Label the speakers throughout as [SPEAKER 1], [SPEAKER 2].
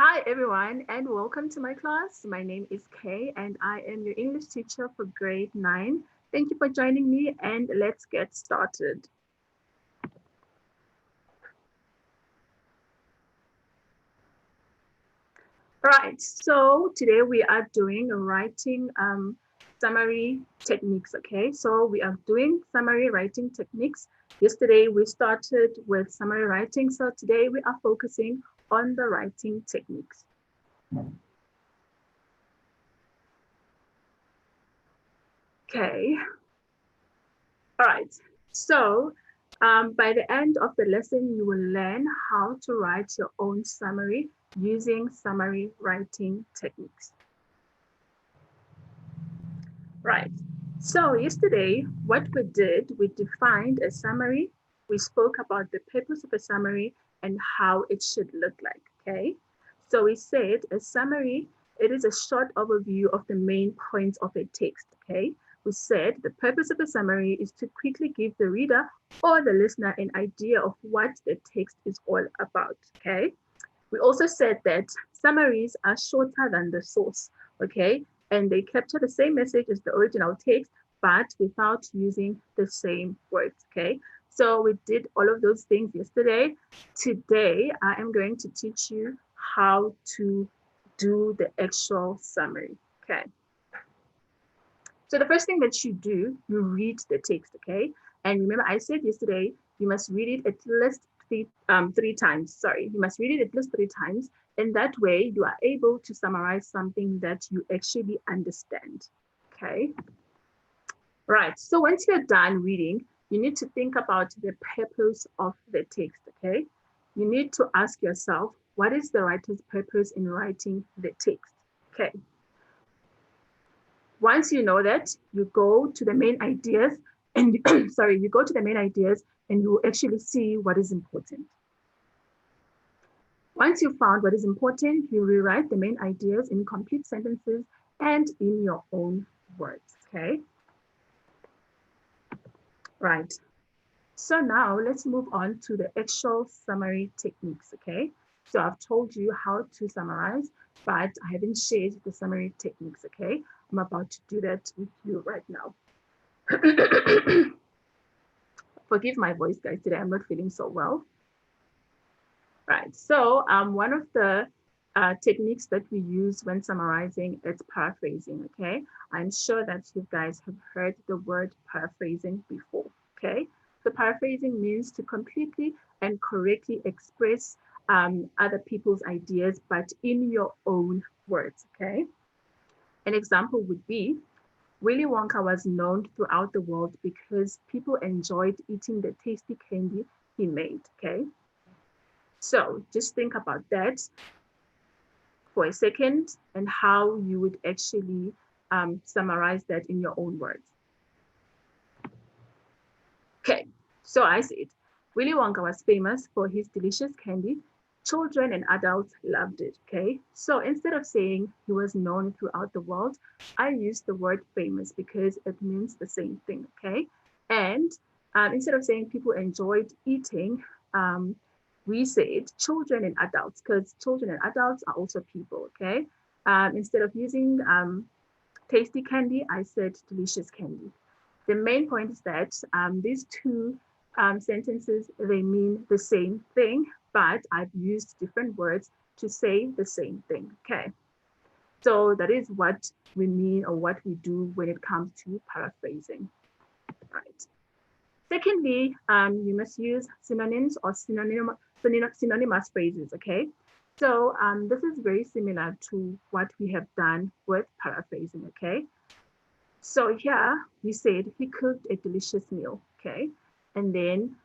[SPEAKER 1] Hi everyone and welcome to my class. My name is Kay and I am your English teacher for grade 9. Thank you for joining me and let's get started. Right, so today we are doing writing summary techniques, okay? So we are doing summary writing techniques. Yesterday we started with summary writing, so today we are focusing on the writing techniques. Okay, all right. So by the end of the lesson, you will learn how to write your own summary using summary writing techniques. Right. So yesterday, what we did, we defined a summary. We spoke about the purpose of a summary and how it should look like, okay? So we said a summary, it is a short overview of the main points of a text, okay? We said the purpose of a summary is to quickly give the reader or the listener an idea of what the text is all about, okay? We also said that summaries are shorter than the source, okay? And they capture the same message as the original text, but without using the same words, okay? So we did all of those things yesterday. Today, I am going to teach you how to do the actual summary, okay? So the first thing that you do, you read the text, okay? And remember, I said yesterday, you must read it at least three times. Sorry, you must read it at least 3 times. And that way, you are able to summarize something that you actually understand, okay? Right, so once you're done reading, you need to think about the purpose of the text, okay? You need to ask yourself, what is the writer's purpose in writing the text, okay? Once you know that, you go to the main ideas and sorry, you go to the main ideas and you actually see what is important. Once you've found what is important, you rewrite the main ideas in complete sentences and in your own words, okay? Right. So now let's move on to the actual summary techniques, okay? So I've told you how to summarize, but I haven't shared the summary techniques, okay? I'm about to do that with you right now. Forgive my voice, guys. Today I'm not feeling so well. Right. So one of the techniques that we use when summarizing is paraphrasing. Okay. I'm sure that you guys have heard the word paraphrasing before. Okay. So paraphrasing means to completely and correctly express other people's ideas, but in your own words. Okay. An example would be Willy Wonka was known throughout the world because people enjoyed eating the tasty candy he made, okay? So just think about that for a second and how you would actually summarize that in your own words. Okay, so I said, Willy Wonka was famous for his delicious candy. Children and adults loved it, okay? So instead of saying he was known throughout the world, I used the word famous because it means the same thing, okay? And instead of saying people enjoyed eating, we said children and adults because children and adults are also people, okay? Instead of using tasty candy, I said delicious candy. The main point is that these two sentences, they mean the same thing, but I've used different words to say the same thing, okay? So that is what we mean or what we do when it comes to paraphrasing, right? Secondly, you must use synonyms or synonymous phrases, okay? So this is very similar to what we have done with paraphrasing, okay? So here we said he cooked a delicious meal, okay? And then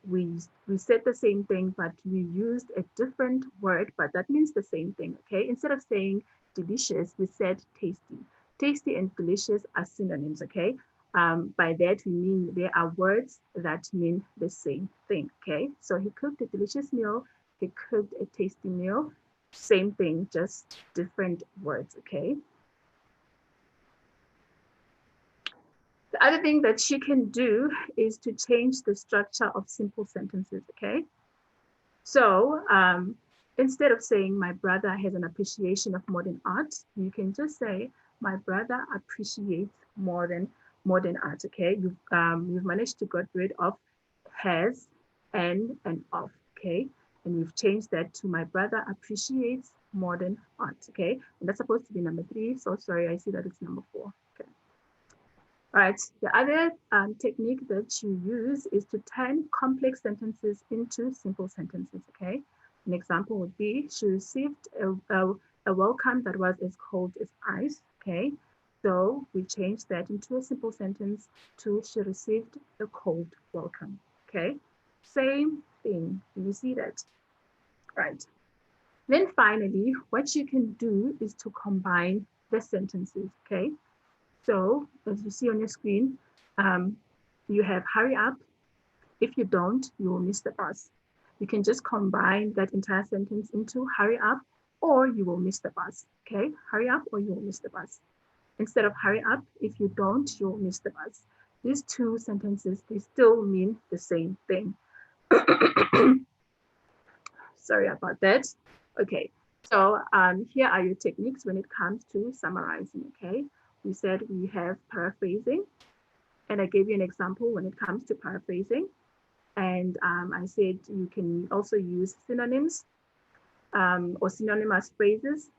[SPEAKER 1] we said the same thing, but we used a different word, but that means the same thing, okay? Instead of saying delicious, we said tasty. Tasty and delicious are synonyms, okay? By that we mean there are words that mean the same thing, okay? So he cooked a delicious meal, he cooked a tasty meal, same thing, just different words, okay? The other thing that you can do is to change the structure of simple sentences, okay? So Instead of saying my brother has an appreciation of modern art, you can just say my brother appreciates modern art. Okay, you've managed to get rid of has and of. Okay, and we've changed that to my brother appreciates modern art. Okay, and that's supposed to be number 3. So sorry, I see that it's number 4. Okay. All right, the other technique that you use is to turn complex sentences into simple sentences, okay? An example would be, she received a welcome that was as cold as ice, okay? So we changed that into a simple sentence to, she received a cold welcome, okay? Same thing, you see that? Right. Then finally, what you can do is to combine the sentences, okay? So as you see on your screen, you have hurry up. If you don't, you will miss the bus. You can just combine that entire sentence into hurry up or you will miss the bus. Okay, hurry up or you will miss the bus. Instead of hurry up, if you don't, you will miss the bus. These two sentences, they still mean the same thing. Sorry about that. Okay, so here are your techniques when it comes to summarizing, okay? We said we have paraphrasing, and I gave you an example when it comes to paraphrasing. And I said you can also use synonyms or synonymous phrases.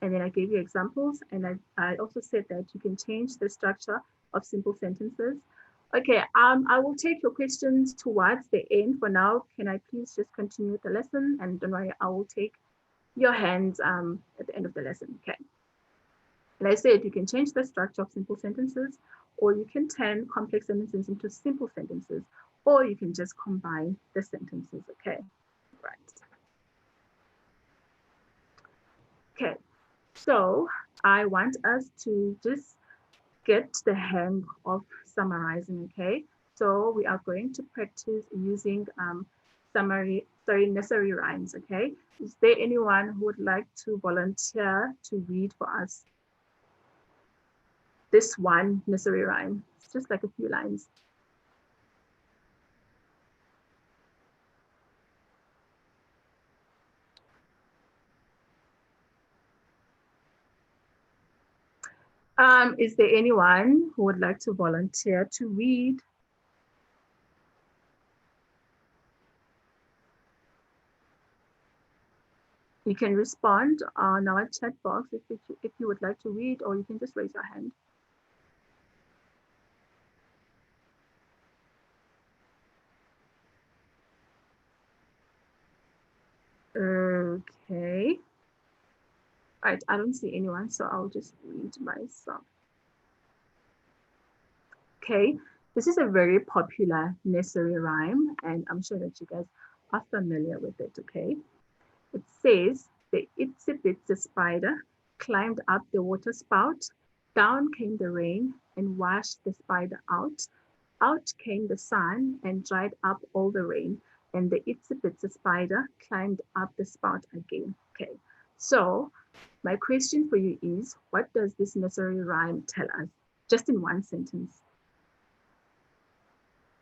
[SPEAKER 1] And then I gave you examples. And I also said that you can change the structure of simple sentences. Okay, I will take your questions towards the end. For now, can I please just continue with the lesson? And don't worry, I will take your hands at the end of the lesson, okay? And I said you can change the structure of simple sentences, or you can turn complex sentences into simple sentences, or you can just combine the sentences, okay? Right. Okay, so I want us to just get the hang of summarizing, okay? So we are going to practice using nursery rhymes, okay? Is there anyone who would like to volunteer to read for us this one nursery rhyme? It's just like a few lines. Is there anyone who would like to volunteer to read? You can respond on our chat box if you would like to read, or you can just raise your hand. Okay. All right, I don't see anyone, so I'll just read myself. Okay, this is a very popular nursery rhyme, and I'm sure that you guys are familiar with it, okay? It says, the itsy bitsy spider climbed up the water spout, down came the rain and washed the spider out. Out came the sun and dried up all the rain, and the itsy bitsy spider climbed up the spout again. Okay, so my question for you is, what does this nursery rhyme tell us? Just in one sentence.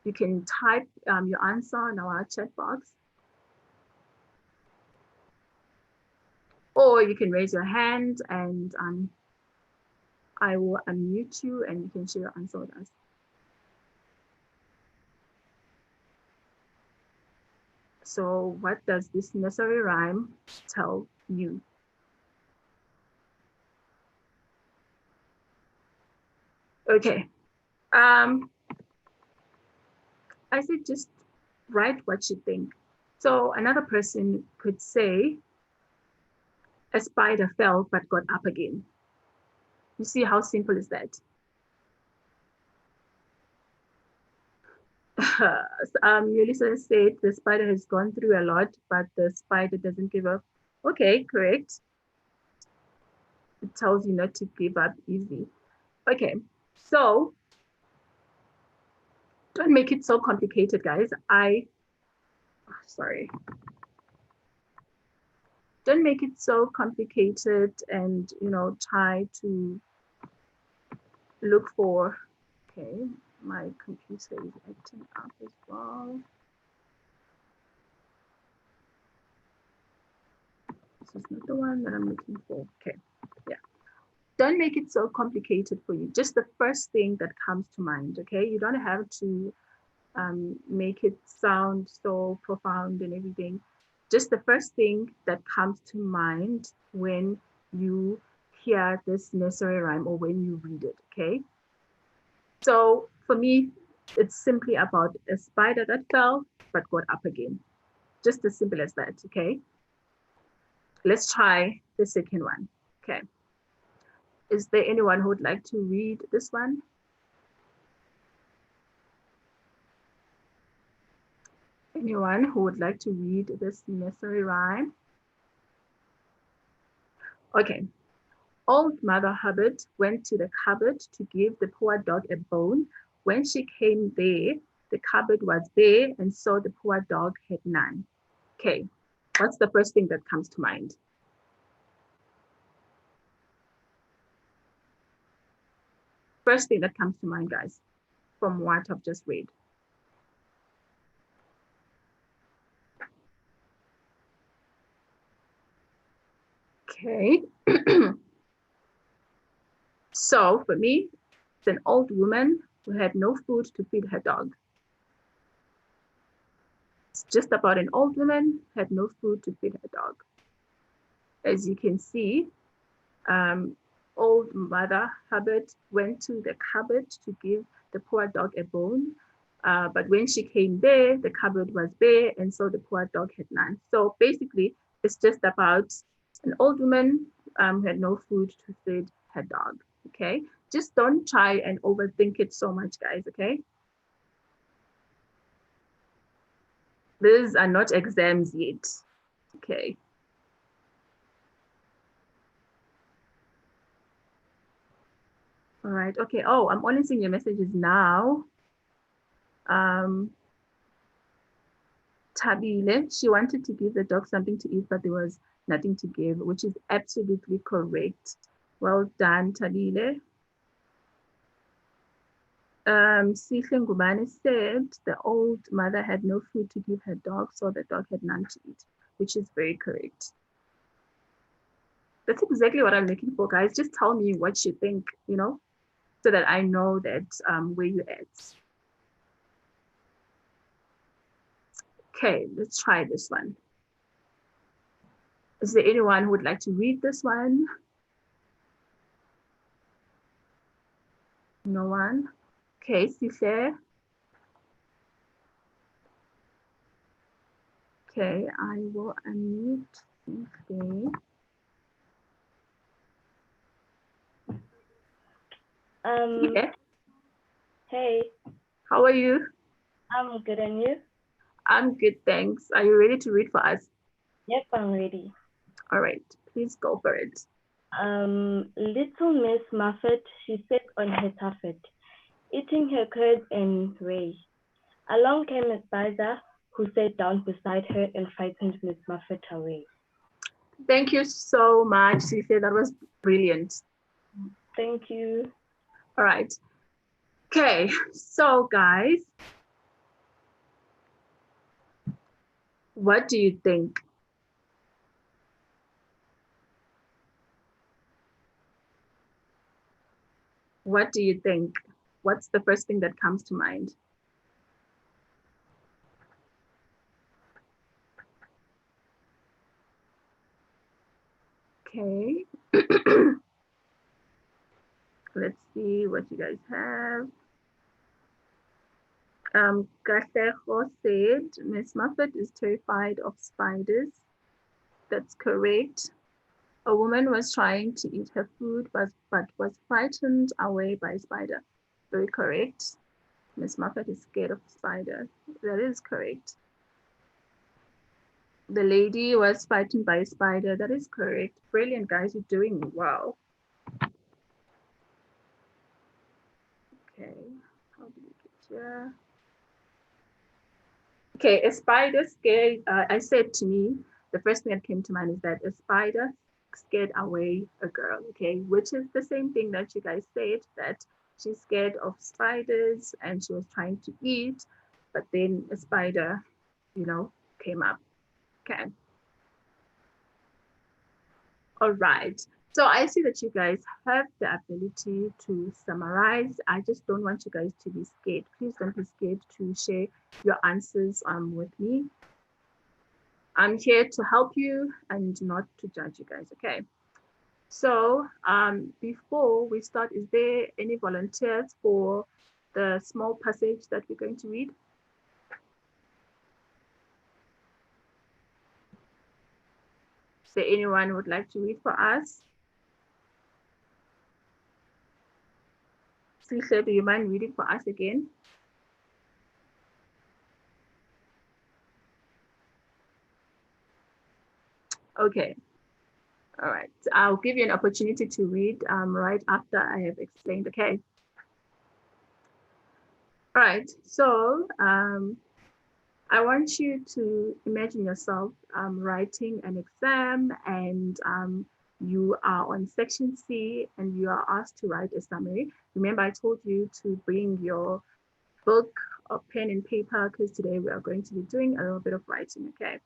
[SPEAKER 1] You can type your answer in our chat box, or you can raise your hand and I will unmute you and you can share your answer with us. So what does this nursery rhyme tell you? Okay. I said just write what you think. So another person could say, a spider fell but got up again. You see how simple is that? Yulisa said the spider has gone through a lot, but the spider doesn't give up. Okay, correct. It tells you not to give up easy. Okay, so don't make it so complicated, guys. Sorry. Don't make it so complicated and, try to look for, okay, my computer is acting up as well. is not the one that I'm looking for. Okay, yeah. Don't make it so complicated for you. Just the first thing that comes to mind, okay? You don't have to make it sound so profound and everything. Just the first thing that comes to mind when you hear this nursery rhyme or when you read it, okay? So for me, it's simply about a spider that fell but got up again. Just as simple as that, okay? Let's try the second one, okay? Is there anyone who would like to read this one? Anyone who would like to read this nursery rhyme? Okay. Old Mother Hubbard went to the cupboard to give the poor dog a bone. When she came there, the cupboard was bare, and so the poor dog had none. Okay, what's the first thing that comes to mind? First thing that comes to mind, guys, from what I've just read. Okay. So for me, it's an old woman who had no food to feed her dog. It's just about an old woman who had no food to feed her dog. As you can see, old Mother Hubbard went to the cupboard to give the poor dog a bone. But when she came there, the cupboard was bare, and so the poor dog had none. So basically, it's just about an old woman who had no food to feed her dog. Okay, just don't try and overthink it so much, guys. Okay, these are not exams yet. Okay. All right. Okay. Oh, I'm only seeing your messages now. Tabile, she wanted to give the dog something to eat, but there was nothing to give, which is absolutely correct. Well done, Tabile. Sihle Ngubane said the old mother had no food to give her dog, so the dog had none to eat, which is very correct. That's exactly what I'm looking for, guys. Just tell me what you think, so that I know that where you're at. Okay, let's try this one. Is there anyone who would like to read this one? No one? Okay, Sihle. Okay, I will unmute Sihle. Yeah.
[SPEAKER 2] Hey.
[SPEAKER 1] How are you?
[SPEAKER 2] I'm good, and you?
[SPEAKER 1] I'm good, thanks. Are you ready to read for us?
[SPEAKER 2] Yep, I'm ready.
[SPEAKER 1] All right, please go for it.
[SPEAKER 2] Little Miss Muffet, she sat on her tuffet, eating her curds and whey. Along came a spider, who sat down beside her and frightened Miss Muffet away.
[SPEAKER 1] Thank you so much, Sihle. That was brilliant.
[SPEAKER 2] Thank you.
[SPEAKER 1] All right. Okay, so guys, what do you think? What do you think? What's the first thing that comes to mind? Okay. Let's see what you guys have. Katlego said Miss Muffet is terrified of spiders. That's correct. A woman was trying to eat her food but was frightened away by a spider. Very correct. Miss Muffet is scared of spiders. That is correct. The lady was frightened by a spider. That is correct. Brilliant, guys. You're doing well. Okay. How do we get here? Okay, a spider scared. I said to me, the first thing that came to mind is that a spider scared away a girl. Okay, which is the same thing that you guys said, that she's scared of spiders and she was trying to eat, but then a spider, came up. Okay. All right. So I see that you guys have the ability to summarize. I just don't want you guys to be scared. Please don't be scared to share your answers with me. I'm here to help you and not to judge you guys, okay? So before we start, is there any volunteers for the small passage that we're going to read? Is there anyone who would like to read for us? Sihle, do you mind reading for us again? Okay. All right. I'll give you an opportunity to read right after I have explained, okay? All right. So I want you to imagine yourself writing an exam and you are on section C and you are asked to write a summary. Remember, I told you to bring your book or pen and paper because today we are going to be doing a little bit of writing, okay?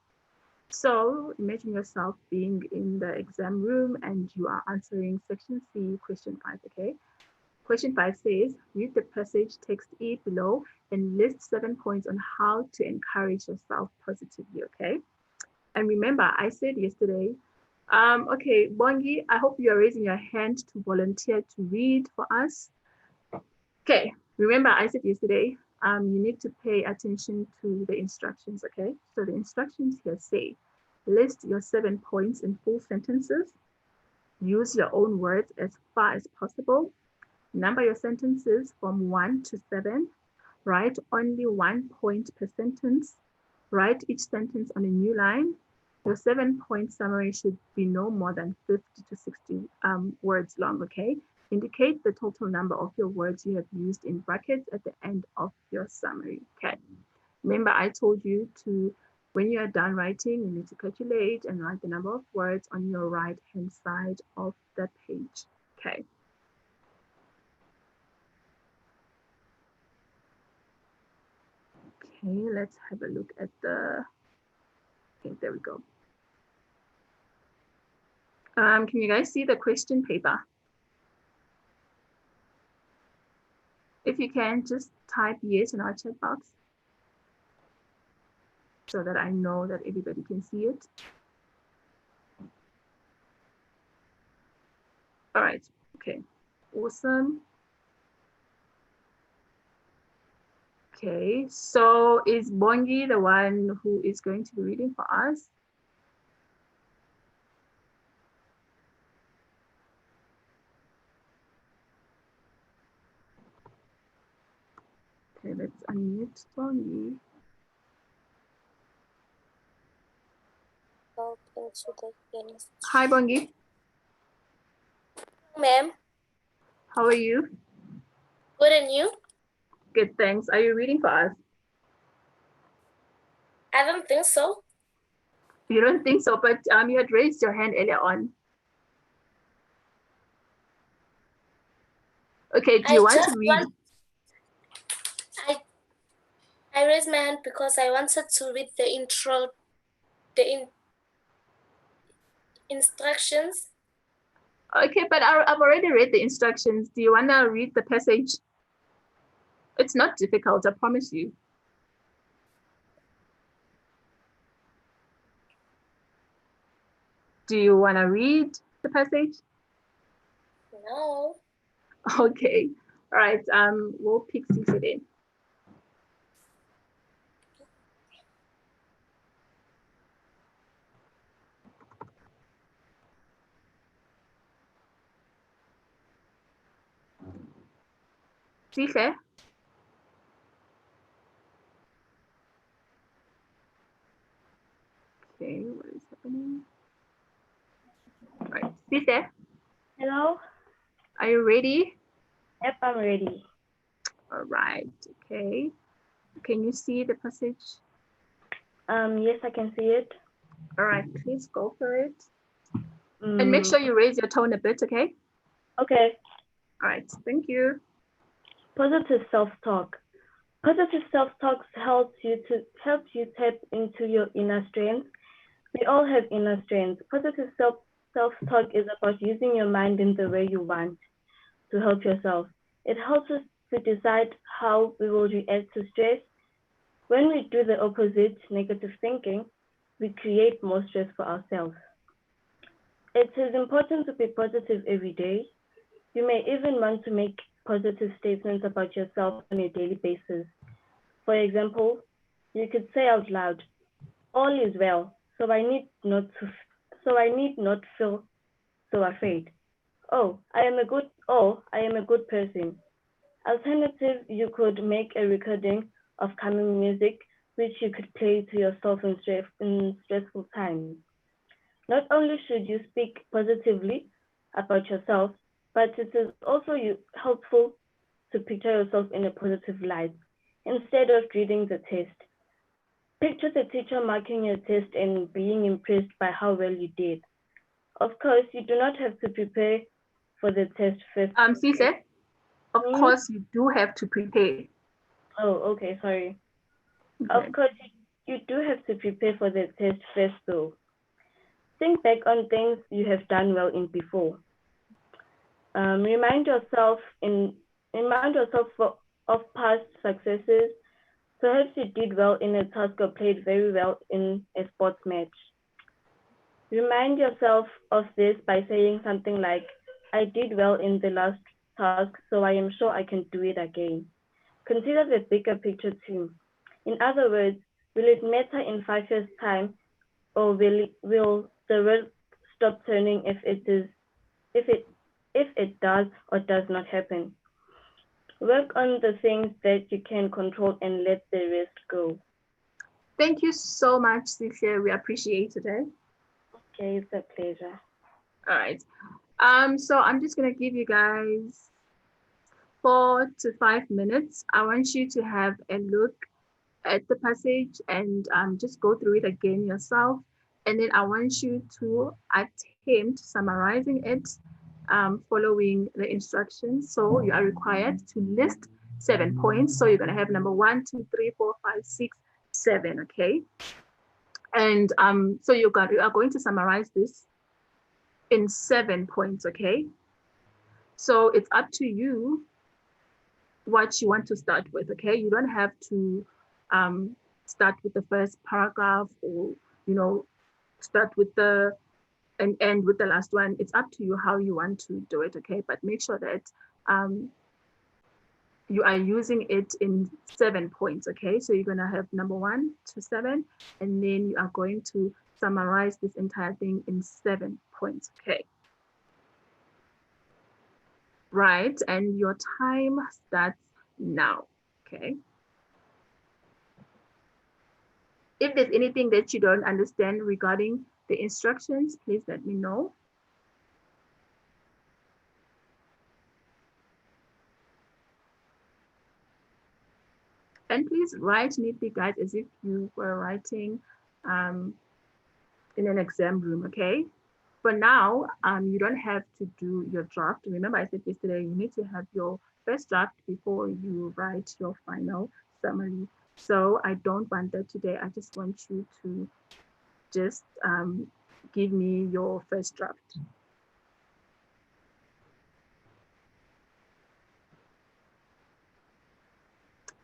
[SPEAKER 1] So imagine yourself being in the exam room and you are answering section C, question 5, okay? Question 5 says, read the passage text E below and list 7 points on how to encourage yourself positively, okay? And remember, I said yesterday, okay, Bongi, I hope you are raising your hand to volunteer to read for us. Okay, remember I said yesterday, you need to pay attention to the instructions, okay? So the instructions here say, list your 7 points in full sentences, use your own words as far as possible, number your sentences from 1 to 7, write only 1 point per sentence, write each sentence on a new line. Your 7-point summary should be no more than 50 to 60 words long, okay? Indicate the total number of your words you have used in brackets at the end of your summary, okay? Remember, I told you to, when you are done writing, you need to calculate and write the number of words on your right-hand side of the page, okay? Okay, let's have a look at the, okay, there we go. Can you guys see the question paper? If you can, just type yes in our chat box so that I know that everybody can see it. All right, okay, awesome. Okay, so is Bongi the one who is going to be reading for us? Okay, let's unmute Bongi. Hi, Bongi.
[SPEAKER 3] Ma'am.
[SPEAKER 1] How are you?
[SPEAKER 3] Good, and you?
[SPEAKER 1] Good, thanks. Are you reading for us?
[SPEAKER 3] I don't think so.
[SPEAKER 1] You don't think so, but you had raised your hand earlier on. Okay, do you want to read?
[SPEAKER 3] I raised my hand because I wanted to read the intro, instructions.
[SPEAKER 1] Okay, but I've already read the instructions. Do you want to read the passage? It's not difficult, I promise you. Do you want to read the passage?
[SPEAKER 3] No.
[SPEAKER 1] Okay, all right, we'll pick Cece then. Cece? Okay, what is happening? All right, Cece?
[SPEAKER 2] Hello?
[SPEAKER 1] Are you ready?
[SPEAKER 2] Yep, I'm ready.
[SPEAKER 1] All right, okay. Can you see the passage?
[SPEAKER 2] Yes, I can see it.
[SPEAKER 1] All right, please go for it. And make sure you raise your tone a bit, okay?
[SPEAKER 2] Okay.
[SPEAKER 1] All right, thank you.
[SPEAKER 2] Positive self-talk. Positive self-talk helps you tap into your inner strength. We all have inner strength. Positive Self-talk is about using your mind in the way you want to help yourself. It helps us to decide how we will react to stress. When we do the opposite, negative thinking, we create more stress for ourselves. It is important to be positive every day. You may even want to make positive statements about yourself on a daily basis. For example, you could say out loud, "All is well, so I need not feel so afraid. I am a good person." Alternative, you could make a recording of calming music, which you could play to yourself in stressful times. Not only should you speak positively about yourself, but it is also helpful to picture yourself in a positive light. Instead of reading the test, picture the teacher marking your test and being impressed by how well you did. Of course, you do not have to prepare for the test first.
[SPEAKER 1] Cece, of
[SPEAKER 2] Hmm?
[SPEAKER 1] course you do have to prepare.
[SPEAKER 2] Oh, okay, sorry.
[SPEAKER 1] Okay.
[SPEAKER 2] Of course, you do have to prepare for the test first, though. Think back on things you have done well in before. Remind yourself of past successes. Perhaps you did well in a task or played very well in a sports match. Remind yourself of this by saying something like, "I did well in the last task, so I am sure I can do it again." Consider the bigger picture too. In other words, will it matter in 5 years' time, or will the world stop turning if it does or does not happen? Work on the things that you can control and let the rest go.
[SPEAKER 1] Thank you so much, Cece. We appreciate it.
[SPEAKER 2] Okay, it's a pleasure.
[SPEAKER 1] All right. So I'm just gonna give you guys 4 to 5 minutes. I want you to have a look at the passage and just go through it again yourself. And then I want you to attempt summarizing it following the instructions. So you are required to list 7 points. So you're going to have number 1, 2, 3, 4, 5, 6, 7. Okay. And so you are going to summarize this in 7 points. Okay. So it's up to you what you want to start with. Okay. You don't have to start with the first paragraph or start with the and end with the last one. It's up to you how you want to do it. Okay, but make sure that you are using it in 7 points. Okay, so you're gonna have number 1 to 7, and then you are going to summarize this entire thing in 7 points. Okay, right, and your time starts now. Okay. If there's anything that you don't understand regarding the instructions, please let me know. And please write neatly, guys, as if you were writing in an exam room, okay? For now, you don't have to do your draft. Remember, I said yesterday, you need to have your first draft before you write your final summary. So I don't want that today. I just want you to just give me your first draft.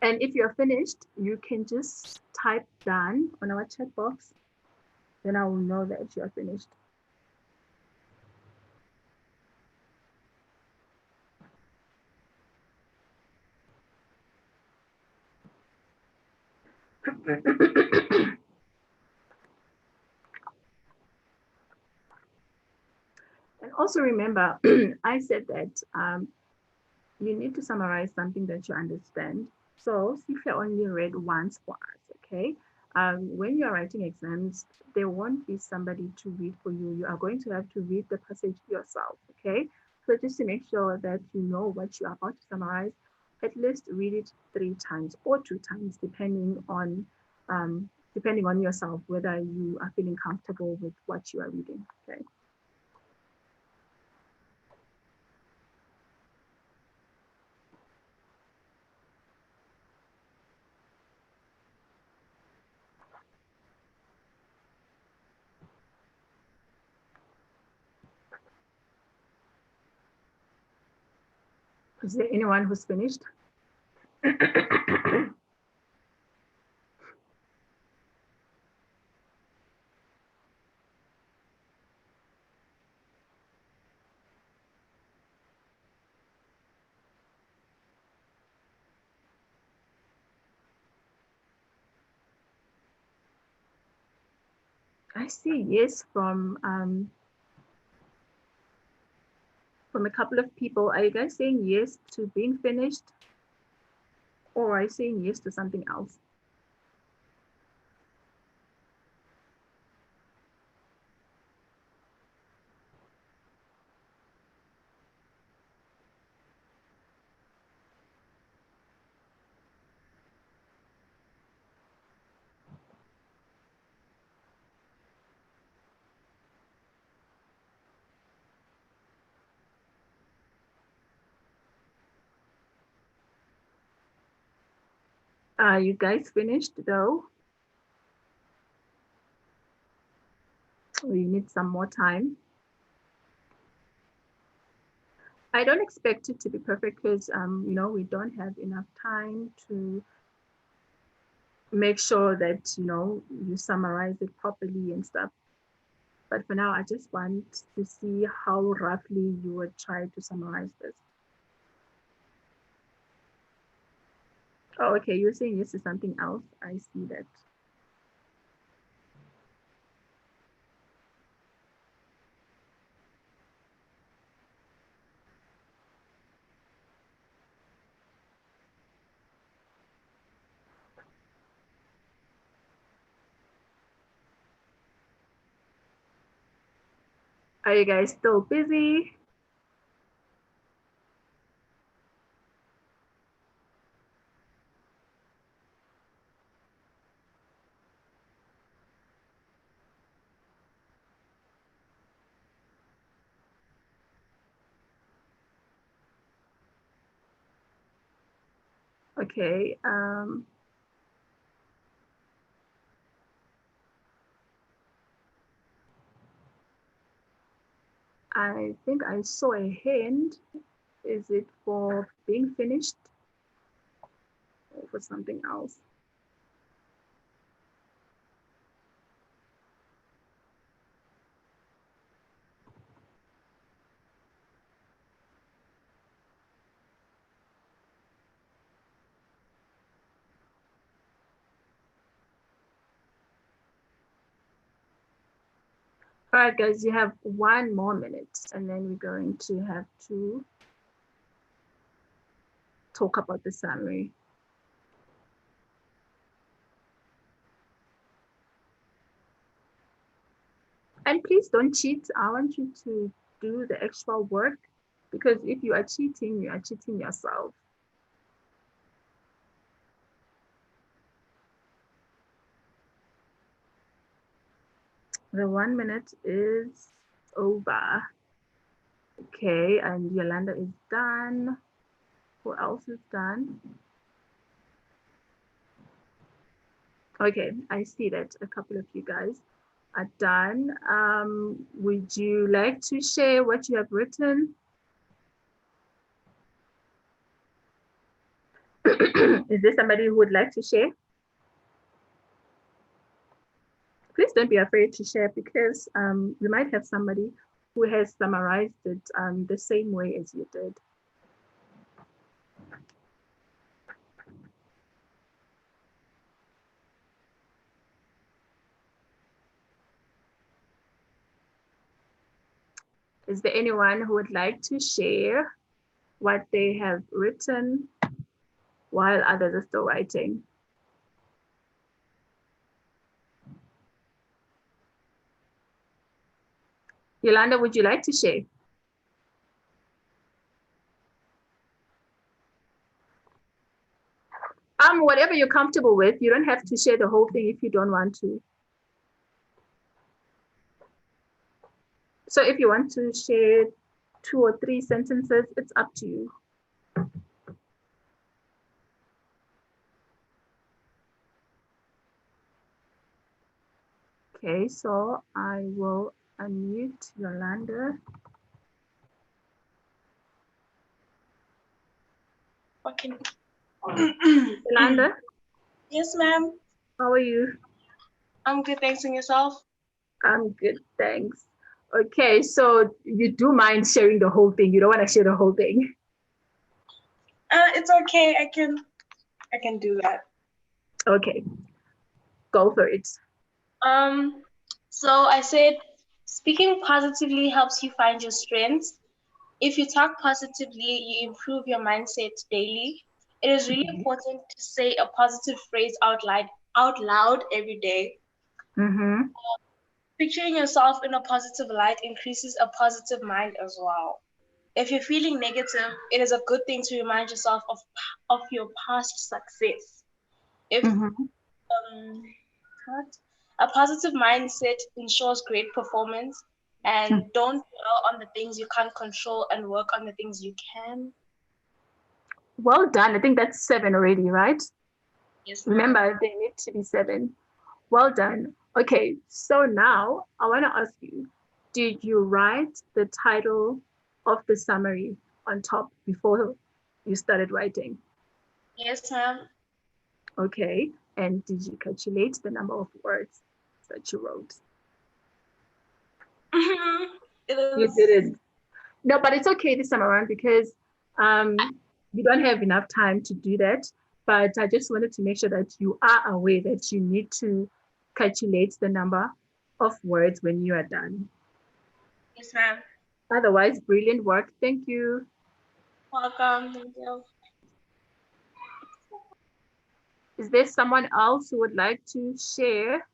[SPEAKER 1] And if you're finished, you can just type done on our chat box. Then I will know that you're finished. And also remember, I said that you need to summarize something that you understand. So Sifia only read once for us, okay? When you're writing exams, there won't be somebody to read for you. You are going to have to read the passage yourself, okay? So just to make sure that you know what you are about to summarize, at least read it 3 times or 2 times, depending on yourself, whether you are feeling comfortable with what you are reading, okay? Is there anyone who's finished? I see yes from a couple of people. Are you guys saying yes to being finished, or are you saying yes to something else? Are you guys finished though? Or you need some more time? I don't expect it to be perfect because we don't have enough time to make sure that you summarize it properly and stuff. But for now, I just want to see how roughly you would try to summarize this. Oh, okay, you're saying yes to something else. I see that. Are you guys still busy? Okay. I think I saw a hand. Is it for being finished or for something else? All right, guys, you have 1 more minute, and then we're going to have to talk about the summary. And please don't cheat. I want you to do the extra work, because if you are cheating yourself. The 1 minute is over. Okay, and Yolanda is done. Who else is done? Okay, I see that a couple of you guys are done. Would you like to share what you have written? Is there somebody who would like to share? Please don't be afraid to share, because you might have somebody who has summarized it the same way as you did. Is there anyone who would like to share what they have written while others are still writing? Yolanda, would you like to share? Whatever you're comfortable with. You don't have to share the whole thing if you don't want to. So if you want to share 2 or 3 sentences, it's up to you. Okay, so I will unmute Yolanda.
[SPEAKER 4] Okay.
[SPEAKER 1] Yolanda,
[SPEAKER 4] Yes, ma'am.
[SPEAKER 1] how are you?
[SPEAKER 4] I'm good, thanks. And yourself?
[SPEAKER 1] I'm good, thanks. Okay, so you do mind sharing the whole thing? You don't want to share the whole thing?
[SPEAKER 4] It's okay. I can do that.
[SPEAKER 1] Okay, go for it.
[SPEAKER 4] So I said, speaking positively helps you find your strengths. If you talk positively, you improve your mindset daily. It is really important to say a positive phrase out loud every day.
[SPEAKER 1] Mm-hmm.
[SPEAKER 4] Picturing yourself in a positive light increases a positive mind as well. If you're feeling negative, it is a good thing to remind yourself of your past success. If
[SPEAKER 1] Mm-hmm.
[SPEAKER 4] what? A positive mindset ensures great performance, and don't dwell on the things you can't control and work on the things you can.
[SPEAKER 1] Well done. I think that's 7 already, right?
[SPEAKER 4] Yes, ma'am.
[SPEAKER 1] Remember, they need to be 7. Well done. Okay, so now I want to ask you, did you write the title of the summary on top before you started writing?
[SPEAKER 4] Yes, ma'am.
[SPEAKER 1] Okay, and did you calculate the number of words that you wrote? You didn't. No, but it's okay this time around because you don't have enough time to do that. But I just wanted to make sure that you are aware that you need to calculate the number of words when you are done.
[SPEAKER 4] Yes, ma'am.
[SPEAKER 1] Otherwise, brilliant work. Thank you.
[SPEAKER 4] Welcome. Thank you.
[SPEAKER 1] Is there someone else who would like to share?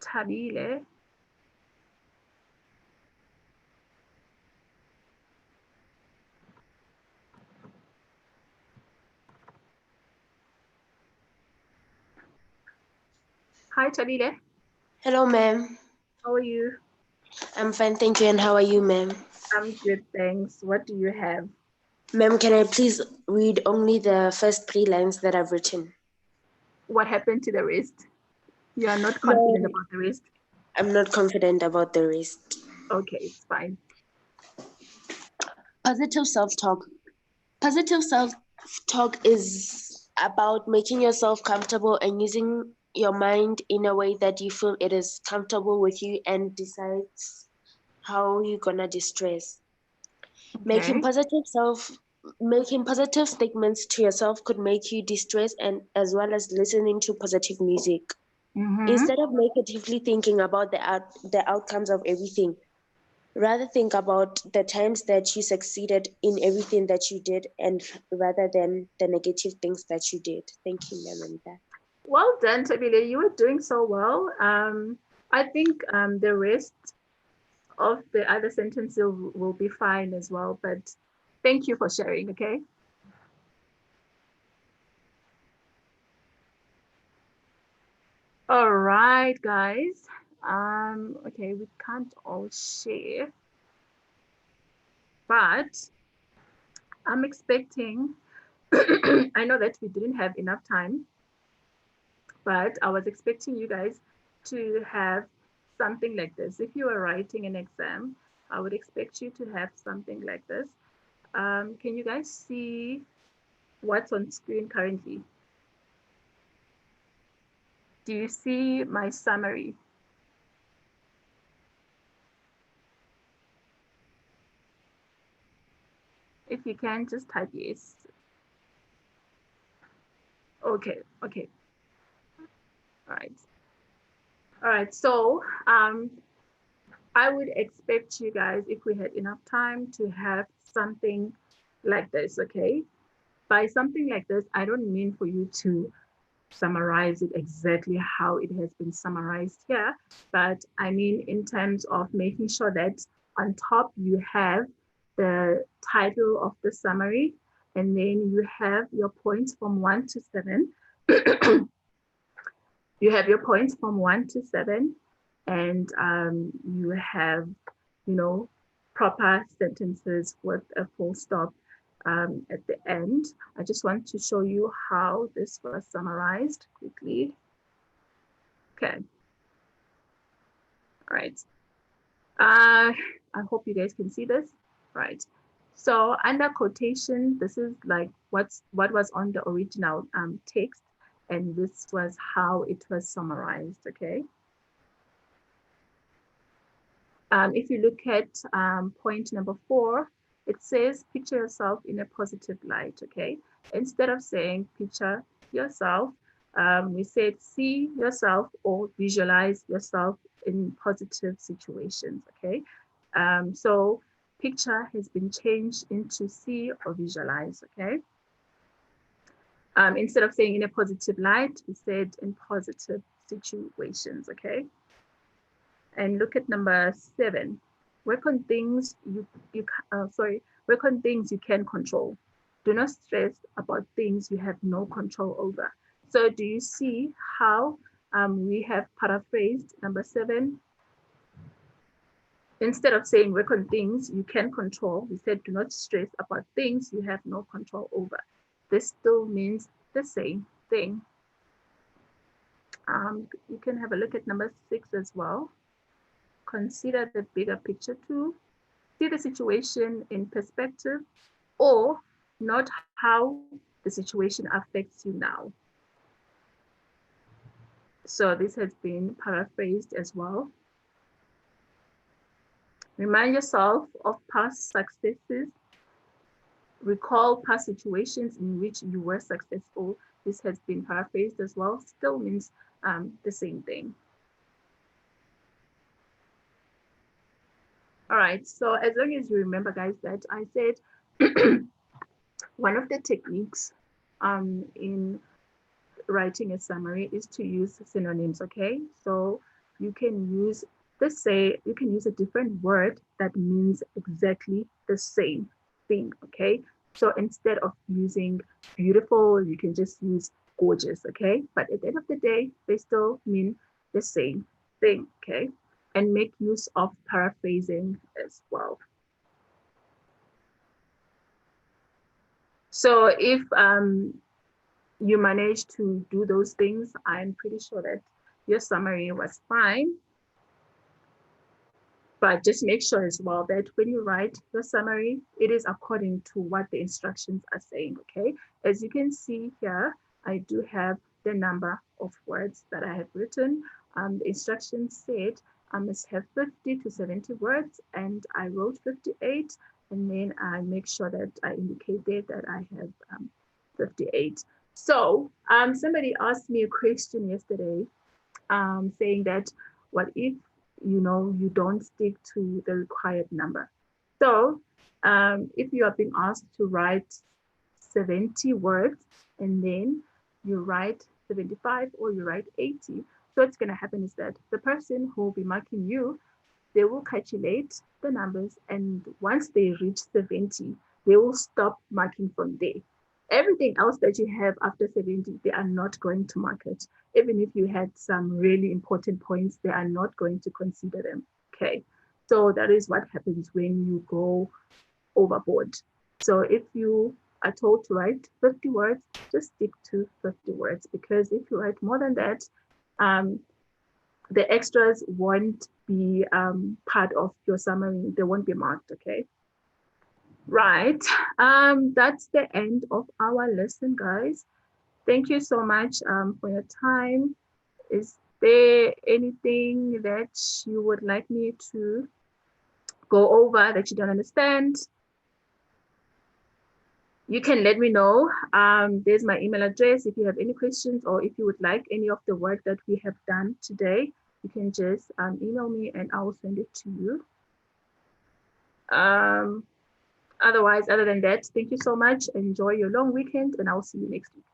[SPEAKER 1] Tabile. Hi, Tabile.
[SPEAKER 5] Hello, ma'am.
[SPEAKER 1] How are you?
[SPEAKER 5] I'm fine, thank you. And how are you, ma'am?
[SPEAKER 1] I'm good, thanks. What do you have?
[SPEAKER 5] Ma'am, can I please read only the first 3 lines that I've written?
[SPEAKER 1] What happened to the rest? You are not confident
[SPEAKER 5] Ma'am,
[SPEAKER 1] about the rest?
[SPEAKER 5] I'm not confident about the rest.
[SPEAKER 1] Okay, it's fine.
[SPEAKER 5] Positive self-talk. Positive self-talk is about making yourself comfortable and using your mind in a way that you feel it is comfortable with you and decides how you're gonna distress.
[SPEAKER 1] Okay.
[SPEAKER 5] Making positive statements to yourself could make you distress and as well as listening to positive music.
[SPEAKER 1] Mm-hmm.
[SPEAKER 5] Instead of negatively thinking about the outcomes of everything, rather think about the times that you succeeded in everything that you did and rather than the negative things that you did. Thank you, ma'am, and that.
[SPEAKER 1] Well done, Tabile. You were doing so well. I think the rest of the other sentences will be fine as well, but thank you for sharing, okay? All right, guys. Okay, we can't all share, but I'm expecting, I know that we didn't have enough time, but I was expecting you guys to have something like this. If you were writing an exam, I would expect you to have something like this. Can you guys see what's on screen currently? Do you see my summary? If you can, just type yes. Okay, okay. All right. All right, so I would expect you guys, if we had enough time, to have something like this, okay? By something like this, I don't mean for you to summarize it exactly how it has been summarized here, but I mean in terms of making sure that on top you have the title of the summary, and then you have your points from 1 to 7. You have your points from 1 to 7, and you have, proper sentences with a full stop at the end. I just want to show you how this was summarized quickly. Okay. All right. I hope you guys can see this, right? So under quotation, this is like what was on the original text, and this was how it was summarized, okay? If you look at point number 4, it says picture yourself in a positive light, okay? Instead of saying picture yourself, we said see yourself or visualize yourself in positive situations, okay? So picture has been changed into see or visualize, okay? Instead of saying in a positive light, we said in positive situations, okay? And look at number 7. Work on things work on things you can control. Do not stress about things you have no control over. So do you see how we have paraphrased number 7? Instead of saying work on things you can control, we said do not stress about things you have no control over. This still means the same thing. You can have a look at number 6 as well. Consider the bigger picture too. See the situation in perspective, or not how the situation affects you now. So this has been paraphrased as well. Remind yourself of past successes. Recall past situations in which you were successful. This has been paraphrased as well. Still means the same thing. All right, so as long as you remember, guys, that I said one of the techniques in writing a summary is to use synonyms, okay? So you can use you can use a different word that means exactly the same thing, okay? So instead of using beautiful, you can just use gorgeous, okay? But at the end of the day, they still mean the same thing, okay? And make use of paraphrasing as well. So if you manage to do those things, I'm pretty sure that your summary was fine. But just make sure as well that when you write your summary, it is according to what the instructions are saying, okay? As you can see here, I do have the number of words that I have written. The instructions said I must have 50 to 70 words, and I wrote 58, and then I make sure that I indicated that I have 58. So somebody asked me a question yesterday saying that what if you don't stick to the required number? So if you are being asked to write 70 words and then you write 75 or you write 80, so what's going to happen is that the person who will be marking you, they will calculate the numbers, and once they reach 70, they will stop marking from there. Everything else that you have after 70, they are not going to mark it. Even if you had some really important points, they are not going to consider them, okay? So that is what happens when you go overboard. So if you are told to write 50 words, just stick to 50 words, because if you write more than that, the extras won't be part of your summary. They won't be marked, okay? Right, that's the end of our lesson, guys. Thank you so much for your time. Is there anything that you would like me to go over that you don't understand? You can let me know. There's my email address. If you have any questions or if you would like any of the work that we have done today, you can just email me and I will send it to you. Otherwise, other than that, thank you so much. Enjoy your long weekend and I'll see you next week.